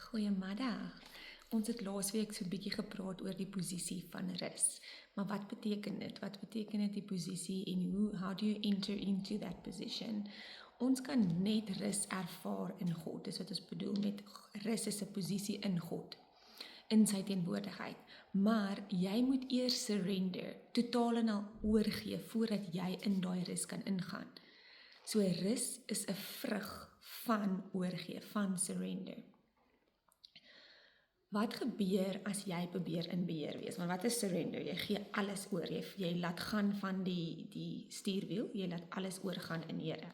Goeiemiddag. Ons het laasweek so 'n bietjie gepraat oor die posisie van rus. Maar wat beteken dit? Wat beteken dit die posisie en how do you enter into that position? Ons kan net rus ervaar in God. Dis wat ons bedoel met rus is 'n posisie in God, in sy teenwoordigheid. Maar jy moet eers surrender, totaal en al oorgee voordat jy in daai rus kan ingaan. So rus is 'n vrug van oorgee, van surrender. Wat gebeur as jy probeer in beheer wees? Want wat is surrender? Jy gee alles oor. Jy laat gaan van die stuurwiel. Jy laat alles oorgaan in Here.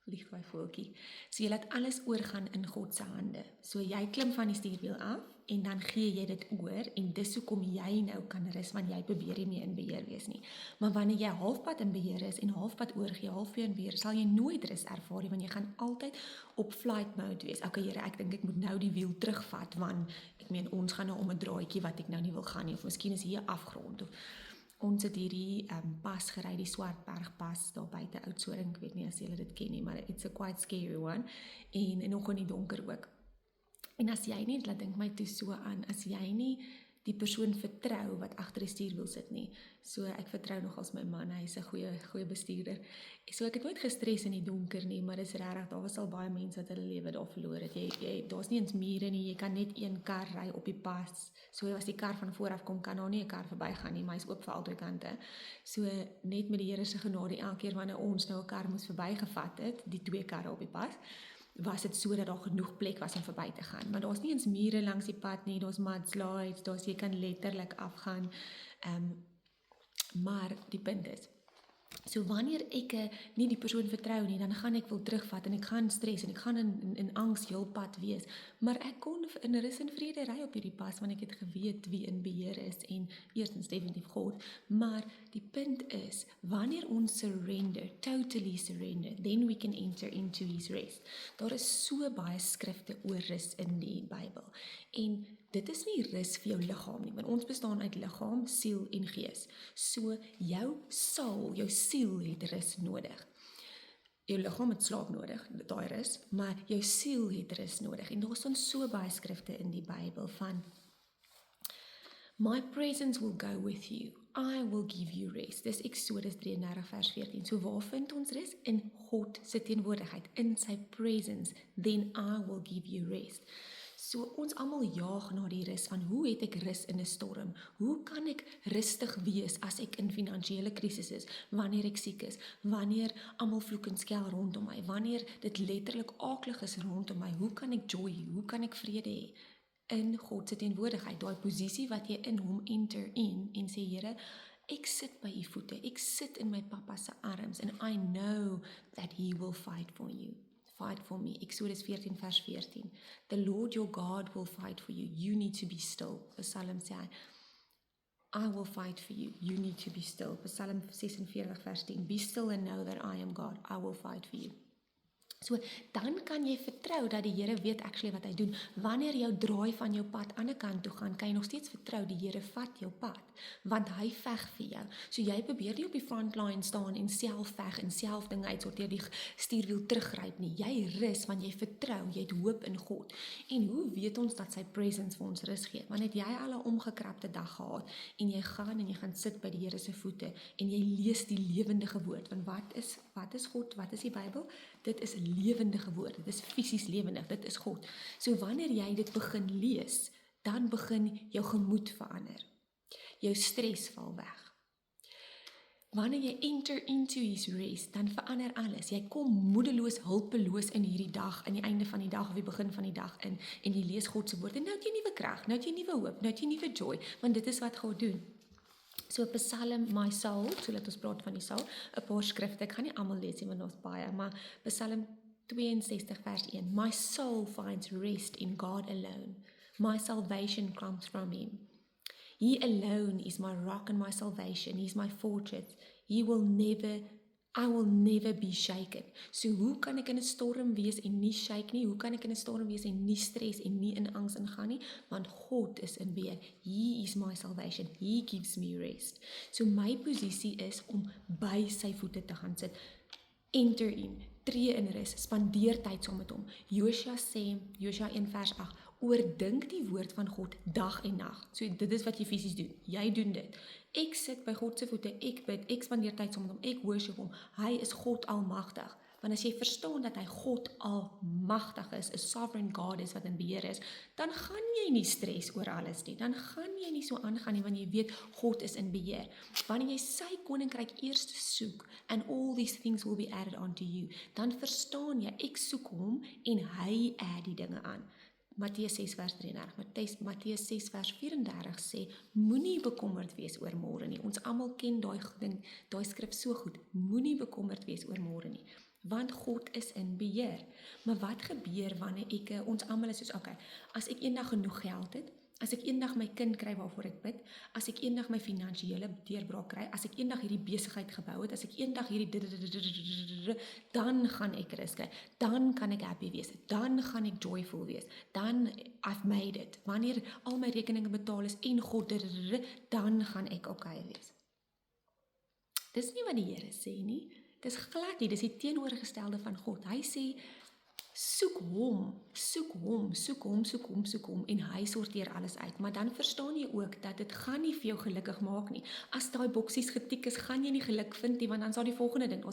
Lieg my voeltjie. So jy laat alles oorgaan in God se hande. So jy klim van die stuurwiel af en dan gee jy dit oor en dis hoekom jy nou kan rus, want jy probeer nie meer in beheer wees nie. Maar wanneer jy halfpad in beheer is en halfpad oorgee, halfpad in beheer, sal jy nooit rus ervaar nie, want jy gaan altyd op flight mode wees. Okay Here, ek dink ek moet nou die wiel terugvat, want ek meen ons gaan nou om 'n draaitjie wat ek nou nie wil gaan nie, of miskien is hier 'n afgrond, of ons het hierdie pas gery, die Swartbergpas daar buite Oudtshoorn, ek weet nie as julle dit ken nie, maar it's a quite scary one, en nog in die donker ook. En as jy nie, laat dink my toe so aan, as jy nie die persoon vertrou wat agter die stuurwiel sit nie. So ek vertrou nogals my man, hy is 'n goeie bestuurder. So ek het nooit gestres in die donker nie, maar dis regtig, daar was al baie mense wat hulle lewe daar verloor het. Daar's nie eens mure nie, jy kan net een kar ry op die pas. So as die kar van voor af kom, kan daar nie 'n kar verbygaan nie, maar hy's oop vir albei kante. So net met die Here se genade, elke keer wanneer ons nou 'n kar moes verbygevat het, die twee karre op die pas, was dit so dat daar genoeg plek was om verby te gaan. Maar daar's nie eens mure langs die pad nie, daar's mudslides, jy kan letterlik afgaan. Maar die punt is, so wanneer ek nie die persoon vertrou nie, dan gaan ek wil terugvat en ek gaan stres en ek gaan in angs heel pad wees. Maar ek kon in rus en vrede ry op hierdie pas, want ek het geweet wie in beheer is en eerstens definitief God. Maar die punt is, wanneer ons surrender, totally surrender, then we can enter into his rest. Daar is so baie skrifte oor rus in die Bybel. En dit is nie rus vir jou liggaam nie, want ons bestaan uit liggaam, siel en gees. So jou siel het rus nodig. Jou liggaam het slaap nodig, daai rus, maar jou siel het rus nodig. En daar staan so baie skrifte in die Bybel van My presence will go with you. I will give you rest. Dis Exodus 33 vers 14. So waar vind ons rus? In God se teenwoordigheid, in sy presence. Then I will give you rest. So ons almal jaag na die rus van hoe het ek rus in 'n storm? Hoe kan ek rustig wees as ek in finansiële krisis is, wanneer ek siek is, wanneer almal vloek en skel rondom my, wanneer dit letterlik aaklig is rondom my? Hoe kan ek joy hê? Hoe kan ek vrede hê? In God se teenwoordigheid, daai posisie wat jy in hom enter in en sê Here, ek sit by u voete, ek sit in my pappa se arms and I know that he will fight for you. Fight for me. Exodus 14 vers 14. The Lord your God will fight for you. You need to be still. Psalm sê hy, I will fight for you. You need to be still. Psalm 46 vers 10. Be still and know that I am God. I will fight for you. So, dan kan jy vertrou dat die Here weet actually wat hy doen. Wanneer jou draai van jou pad aan die kant toe gaan, kan jy nog steeds vertrou die Here vat jou pad, want hy veg vir jou. So jy probeer nie op die frontline staan en self veg en self dinge uitsorteer, die stuurwiel teruggryp nie. Jy rus want jy vertrou, jy het hoop in God. En hoe weet ons dat sy presence vir ons rus gee? Want het jy al 'n omgekrapte dag gehad en jy gaan sit by die Here se voete en jy lees die lewendige woord, want wat is God, wat is die Bybel? Dit is lewendige woord, dit is fisies lewendig, dit is God. So wanneer jy dit begin lees, dan begin jou gemoed verander. Jou stres val weg. Wanneer jy enter into his rest, dan verander alles. Jy kom moedeloos, hulpeloos in hierdie dag, in die einde van die dag of die begin van die dag in, en jy lees God se woord, en nou het jy nuwe krag, nou het jy nuwe hoop, nou het jy nuwe joy, want dit is wat God doen. So Psalm, my soul, so laat ons praat van die soul, 'n paar skrifte, ek gaan nie almal lees nie, want daar's baie, maar Psalm 62 vers 1, My soul finds rest in God alone. My salvation comes from him. He alone is my rock and my salvation. He's my fortress. I will never be shaken. So hoe kan ek in 'n storm wees en nie shake nie? Hoe kan ek in 'n storm wees en nie stres en nie in angs ingaan nie? Want God is in beheer. He is my salvation. He gives me rest. So my posisie is om by sy voete te gaan sit. Enter in, tree in rus, spandeer tyd saam met hom. Josua sê, Josua 1 vers 8, oordink die woord van God dag en nag. So dit is wat jy fisies doen. Jy doen dit. Ek sit by God se voete, ek bid, ek spandeer tyd saam met hom, ek worship hom. Hy is God almagtig. Want as jy verstaan dat hy God almagtig is, 'n sovereign God is wat in beheer is, dan gaan jy nie stres oor alles nie. Dan gaan jy nie so aangaan nie, want jy weet God is in beheer. Wanneer jy sy koninkryk eers soek, and all these things will be added onto you, dan verstaan jy, ek soek hom en hy add die dinge aan. Matteus 6 vers 33, Matteus 6 vers 34 sê, moenie bekommerd wees oor môre nie. Ons almal ken daai skrif so goed. Moenie bekommerd wees oor môre nie. Want God is in beheer. Maar wat gebeur wanneer ons almal is soos, okay, as ek eendag genoeg geld het, as ek eendag my kind kry waarvoor ek bid, as ek eendag my finansiële deurbraak kry, as ek eendag hierdie besigheid gebou het, as ek eendag hierdie dan gaan ek rus kry, dan kan ek happy wees, dan gaan ek joyful wees, dan I've made it. Wanneer al my rekeninge betaal is en God dan gaan ek okay wees. Dis nie wat die Here sê nie. Dis glad nie, dis die teenoorgestelde van God. Hy sê, soek hom en hy sorteer alles uit. Maar dan verstaan jy ook dat dit gaan nie vir jou gelukkig maak nie. As daai boksies getik is, gaan jy nie geluk vind nie, want dan sal die volgende ding,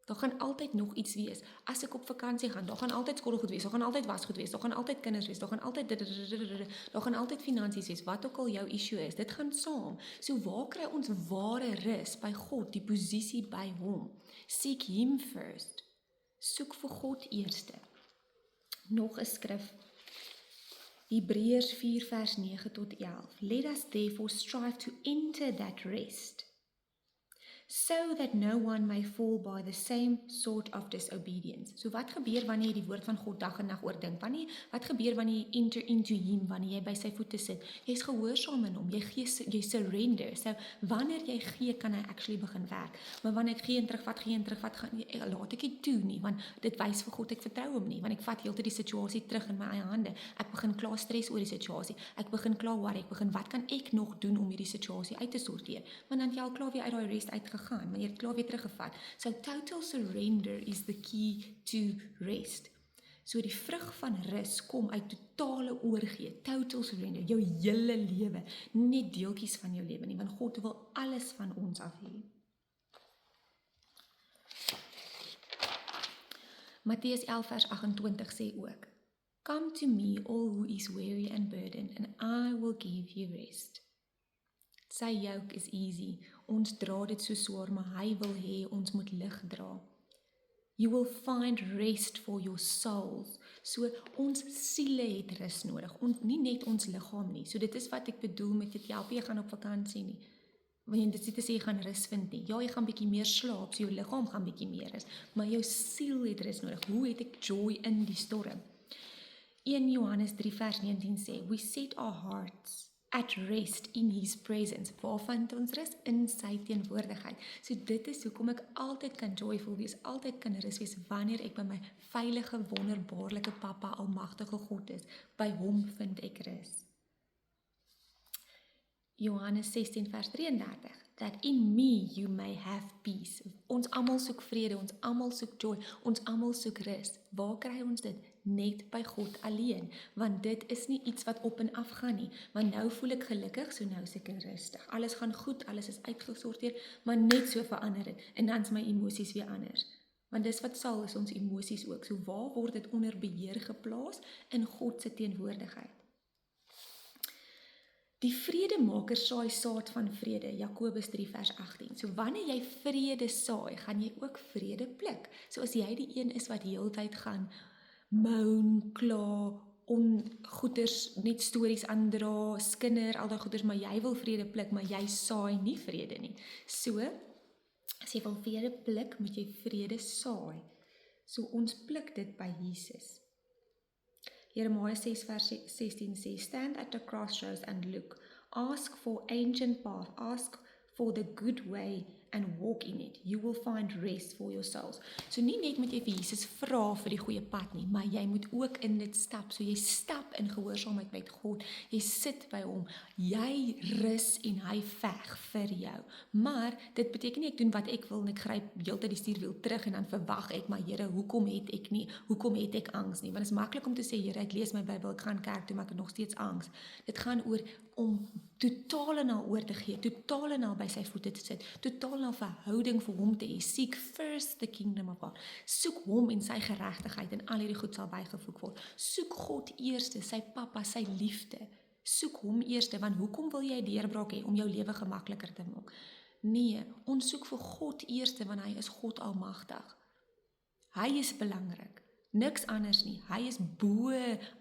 Daar gaan altyd nog iets wees. As ek op vakansie gaan, daar gaan altyd skottelgoed wees, daar gaan altyd wasgoed wees, daar gaan altyd kinders wees, daar gaan altyd finansies wees, wat ook al jou issue is, dit gaan saam. So waar kry ons ware rus? By God, die posisie by hom. Seek him first. Soek vir God eerste. Nog 'n skrif, Hebreërs 4 vers 9 tot 11. Let us therefore strive to enter that rest, so that no one may fall by the same sort of disobedience. So wat gebeur wanneer jy die woord van God dag en nag oordink? Wat gebeur wanneer jy enter into him, wanneer jy by sy voete sit? Jy's gehoorsaam in hom, jy surrender. So wanneer jy gee, kan hy actually begin werk. Maar wanneer ek gee en terugvat, laat ek dit toe nie, want dit wys vir God ek vertrou hom nie, want ek vat heeltyd die situasie terug in my eie hande. Ek begin klaar stres oor die situasie. Ek begin klaar worry, wat kan ek nog doen om hierdie situasie uit te sorteer? Want dan jy al klaar weer uit daai rest uitgegaan, maar jy het klaar weer teruggevat. So total surrender is the key to rest. So die vrug van rus kom uit totale oorgee, total surrender, jou hele lewe, nie net deeltjies van jou lewe nie, want God wil alles van ons af hê. Matteus 11 vers 28 sê ook, Come to me all who is weary and burdened, and I will give you rest. Sy yoke is easy, ons dra dit so swaar, maar hy wil hê ons moet lig dra. You will find rest for your souls. So ons siele het rus nodig, nie net ons liggaam nie. So dit is wat ek bedoel met dit, jy gaan op vakansie nie. Want dit is nie te sê jy gaan rus vind nie. Ja, jy gaan bietjie meer slaap, so jou liggaam gaan bietjie meer rus, maar jou siel het rus nodig. Hoe het ek joy in die storm? 1 Johannes 3 vers 19 sê, We set our hearts at rest in his presence. Waar vind ons rus? In sy teenwoordigheid. So dit is hoekom ek altyd kan joyful wees, altyd kan rus wees, wanneer ek by my veilige, wonderbaarlike Papa, almagtige God is. By hom vind ek rus. Johannes 16 vers 33, that in me you may have peace. Ons almal soek vrede, ons almal soek joy, ons almal soek rus. Waar kry ons dit? Net by God alleen, want dit is nie iets wat op en af gaan nie, want nou voel ek gelukkig, so nou is ek rustig. Alles gaan goed, alles is uitgesorteer, maar net so verander dit, en dan is my emosies weer anders. Want dis wat sal is ons emosies ook, so waar word dit onder beheer geplaas? In God se teenwoordigheid. Die vredemaker saai saad van vrede, Jakobus 3 vers 18. So wanneer jy vrede saai, gaan jy ook vrede pluk. So as jy die een is wat die hele tyd gaan moan, kla, goeders, net stories aandra, skinder, al die goeders, maar jy wil vrede pluk, maar jy saai nie vrede nie. So, as jy wil vrede pluk, moet jy vrede saai. So ons pluk dit by Jesus. Jeremiah 6 vers 16 sê, Stand at the crossroads and look, ask for ancient path, ask for the good way, and walk in it. You will find rest for your souls. So nie net moet jy vir Jesus vra vir die goeie pad nie, maar jy moet ook in dit stap. So jy stap in gehoorsaamheid met God. Jy sit by hom. Jy rus en hy veg vir jou. Maar dit beteken nie ek doen wat ek wil en ek gryp heeltyd die stuurwiel terug en dan verwag ek, maar Here, hoekom het ek angs nie? Want dit is maklik om te sê, Here, ek lees my Bybel, ek gaan kerk toe, maar ek het nog steeds angs. Dit gaan oor om totaal en al oor te gee, totaal en al by sy voete te sit, totaal en al verhouding vir hom te hê. Seek first the kingdom of God. Soek hom en sy geregtigheid en al hierdie goed sal bygevoeg word. Soek God eerste, sy pappa, sy liefde. Soek hom eerste, want hoekom wil jy deurbraak hê om jou lewe gemakliker te maak? Nee, ons soek vir God eerste, want hy is God almagtig. Hy is belangrik, niks anders nie. Hy is bo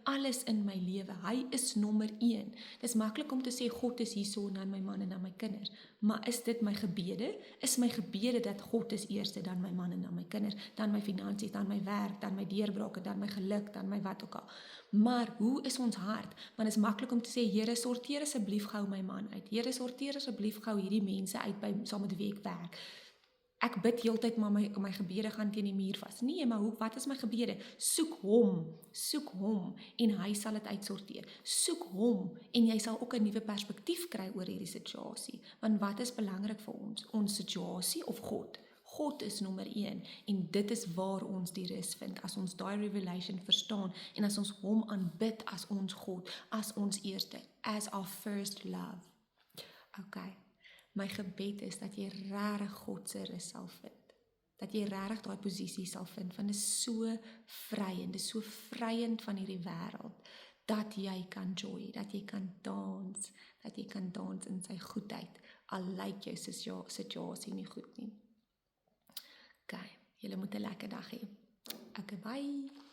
alles in my lewe. Hy is nommer 1. Dis maklik om te sê God is hierso en dan my man en dan my kinders. Maar is dit my gebede? Is my gebede dat God is eerste, dan my man en dan my kinders, dan my finansies, dan my werk, dan my deurbrake, dan my geluk, dan my wat ook al. Maar hoe is ons hart? Want is maklik om te sê, Here, sorteer asseblief gou my man uit. Here, sorteer asseblief gou hierdie mense uit saam met wie ek werk. Ek bid heeltyd, maar my gebede gaan teen die muur vas. Nee, maar wat is my gebede? Soek hom en hy sal dit uitsorteer. Soek hom en jy sal ook 'n nuwe perspektief kry oor hierdie situasie. Want wat is belangrik vir ons? Ons situasie of God? God is nommer 1 en dit is waar ons die rus vind as ons daai revelation verstaan en as ons hom aanbid as ons God, as ons eerste, as our first love. Okay. My gebed is dat jy regtig God se rus sal vind. Dat jy regtig daai posisie sal vind, want dit is so vryend, dit is so vryend van hierdie wêreld, dat jy kan joy, dat jy kan dans in sy goedheid, al lyk jou situasie nie goed nie. Okay, julle moet 'n lekker dag hê. Okay, bye.